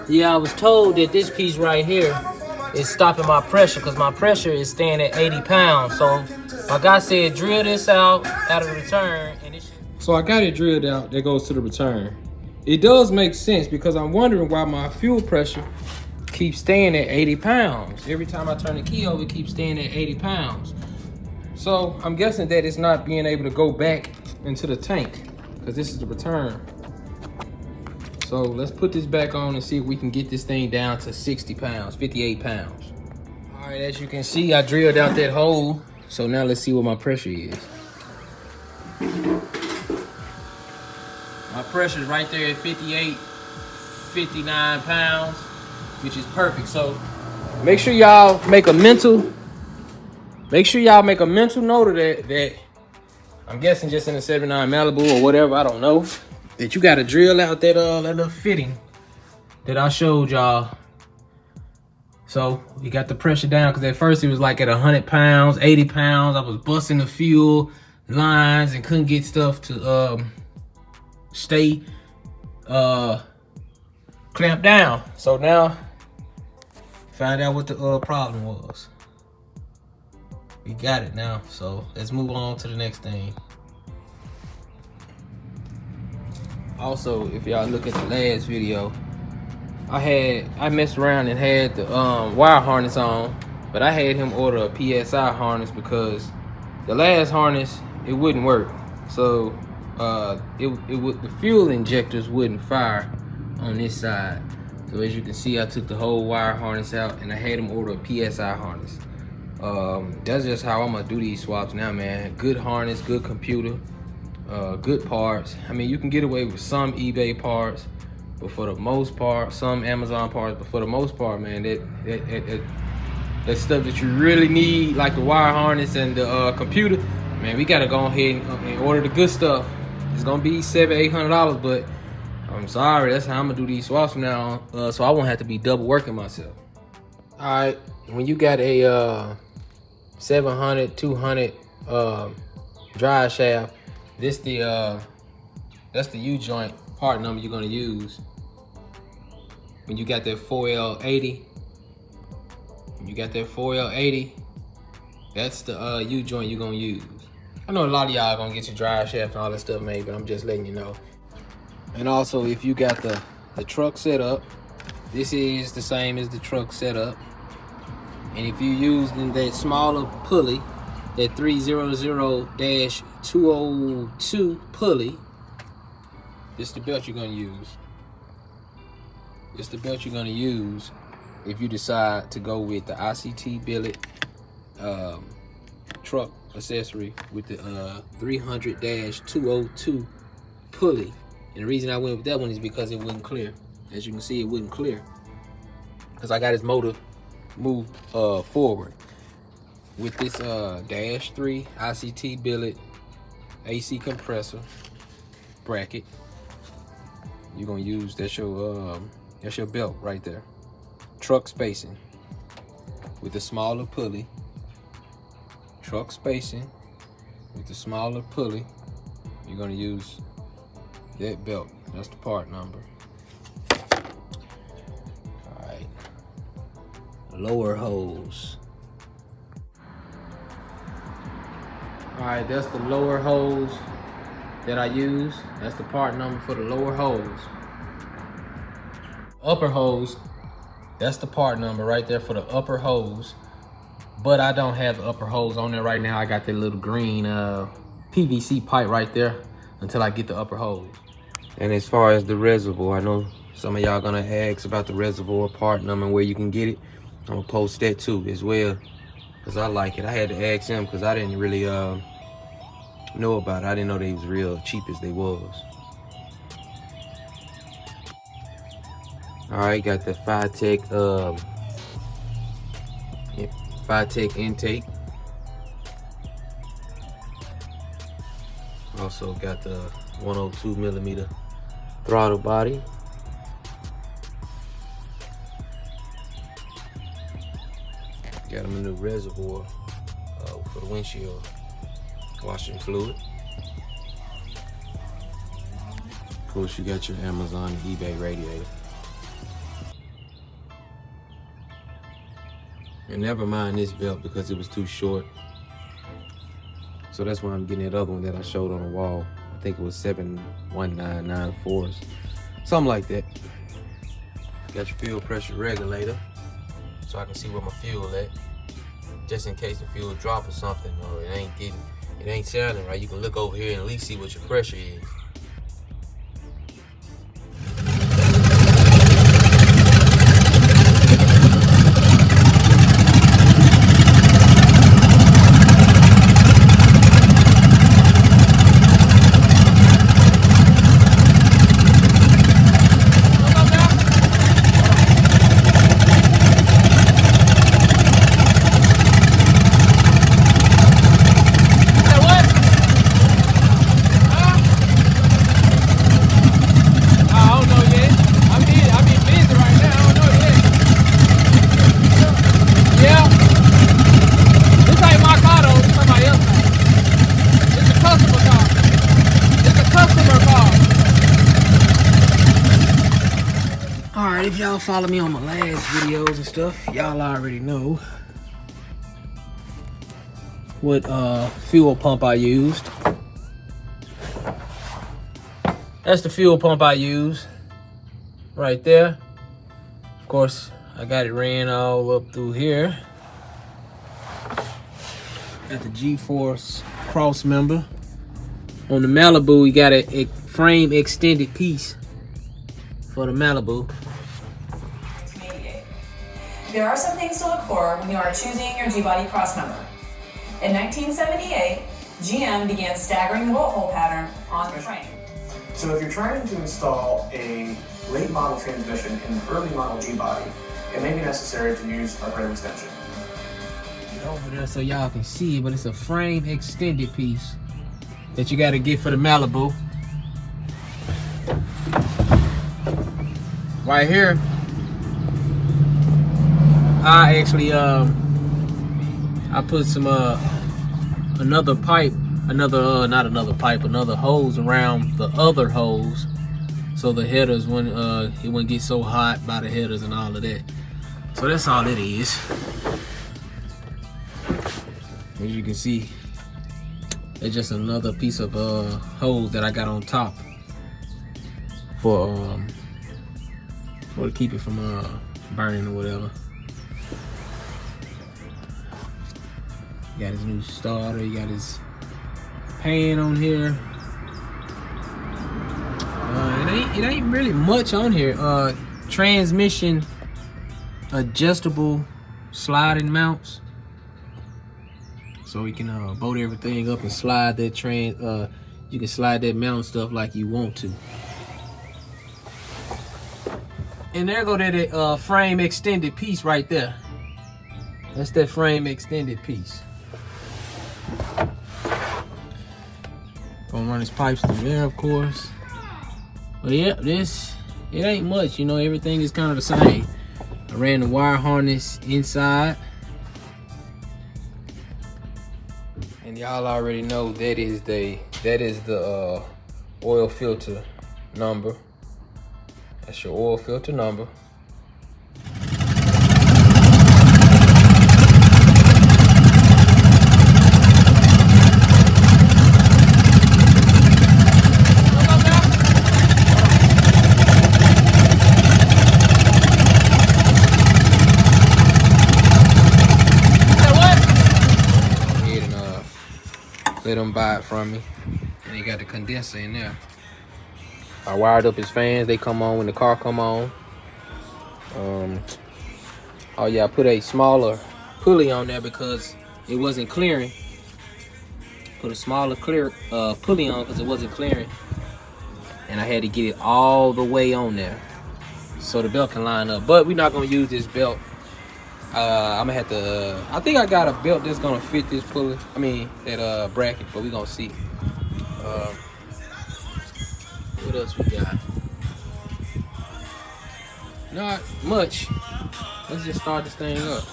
Yeah, I was told that this piece right here is stopping my pressure because my pressure is staying at 80 pounds. So my guy said drill this out of the return. So I got it drilled out. That goes to the return. It does make sense because I'm wondering why my fuel pressure keeps staying at 80 pounds. Every time I turn the key over, it keeps staying at 80 pounds. So I'm guessing that it's not being able to go back into the tank because this is the return. So let's put this back on and see if we can get this thing down to 60 pounds, 58 pounds. All right, as you can see, I drilled out that hole. So now let's see what my pressure is. My pressure is right there at 58, 59 pounds, which is perfect. So make sure y'all make a mental note of that I'm guessing just in the 79 Malibu or whatever, I don't know, that you gotta drill out that little fitting that I showed y'all. So we got the pressure down because at first it was like at 100 pounds, 80 pounds. I was busting the fuel lines and couldn't get stuff to stay clamped down. So now find out what the problem was. We got it now, so let's move on to the next thing. Also, if y'all look at the last video, I messed around and had the wire harness on, but I had him order a PSI harness because the last harness, it wouldn't work. So the fuel injectors wouldn't fire on this side. So as you can see, I took the whole wire harness out and I had him order a PSI harness. That's just how I'm gonna do these swaps now, man. Good harness, good computer, good parts. I mean, you can get away with some eBay parts, but for the most part, some Amazon parts, but for the most part, man, that stuff that you really need, like the wire harness and the computer, man, we gotta go ahead and order the good stuff. It's gonna be $700-800, but I'm sorry, that's how I'm gonna do these swaps from now on, so I won't have to be double working myself. All right, when you got a 700, 200 drive shaft, that's the U-joint part number you're gonna use. When you got that 4L80, that's the U-joint you're gonna use. I know a lot of y'all gonna get your drive shaft and all that stuff made, but I'm just letting you know. And also, if you got the truck set up, this is the same as the truck setup. And if you use that smaller pulley, that 300-202 pulley, this is the belt you're gonna use. It's the belt you're gonna use if you decide to go with the ICT billet truck accessory with the 300-202 pulley. And the reason I went with that one is because it wouldn't clear. As you can see, it wouldn't clear because I got his motor moved forward. With this -3 ICT billet AC compressor bracket, you're gonna use, that's your belt right there. Truck spacing with the smaller pulley. Truck spacing with the smaller pulley. You're gonna use that belt. That's the part number. All right. Lower hose. All right, that's the lower hose that I use. That's the part number for the lower hose. Upper hose, that's the part number right there for the upper hose. But I don't have the upper hose on there right now. I got that little green PVC pipe right there until I get the upper hose. And as far as the reservoir, I know some of y'all gonna ask about the reservoir part number and where you can get it. I'm gonna post that too as well, because I like it. I had to ask him because I didn't really know about it. I didn't know they was real cheap as they was. All right, got the Phytech intake. Also got the 102mm throttle body. Got him a new reservoir for the windshield washing fluid. Of course, you got your Amazon and eBay radiator. And never mind this belt because it was too short. So that's why I'm getting that other one that I showed on the wall. I think it was 71994s. Something like that. Got your fuel pressure regulator. So I can see where my fuel at. Just in case the fuel drop or something, or it ain't sounding right. You can look over here and at least see what your pressure is. If y'all follow me on my last videos and stuff, y'all already know what fuel pump I used. That's the fuel pump I use right there. Of course, I got it ran all up through here. Got the G-Force cross member. On the Malibu, we got a frame extended piece for the Malibu. There are some things to look for when you are choosing your G-body crossmember. In 1978, GM began staggering the bolt hole pattern on the frame. So if you're trying to install a late model transmission in an early model G-body, it may be necessary to use a rail extension. Get over there so y'all can see it, but it's a frame extended piece that you got to get for the Malibu. Right here, I actually I put some another hose around the other hose, so the headers it wouldn't get so hot by the headers and all of that. So that's all it is. As you can see, it's just another piece of hose that I got on top for to keep it from burning or whatever. You got his new starter, you got his pan on here. It ain't really much on here. Transmission adjustable sliding mounts. So you can bolt everything up and slide that you can slide that mount stuff like you want to. And there go that frame extended piece right there. That's that frame extended piece. Gonna run his pipes through there, of course. But yeah, it ain't much, you know, everything is kind of the same. I ran the wire harness inside. And y'all already know that is the oil filter number. That's your oil filter number. Let them buy it from me. And they got the condenser in there. I wired up his fans. They come on when the car come on. Oh yeah, I put a smaller pulley on there because it wasn't clearing. Put a smaller pulley on because it wasn't clearing. And I had to get it all the way on there so the belt can line up. But we're not gonna use this belt. I'm gonna have to I think I got a belt that's gonna fit this pulley, that bracket, but we gonna see. What else we got? Not much. Let's just start this thing up.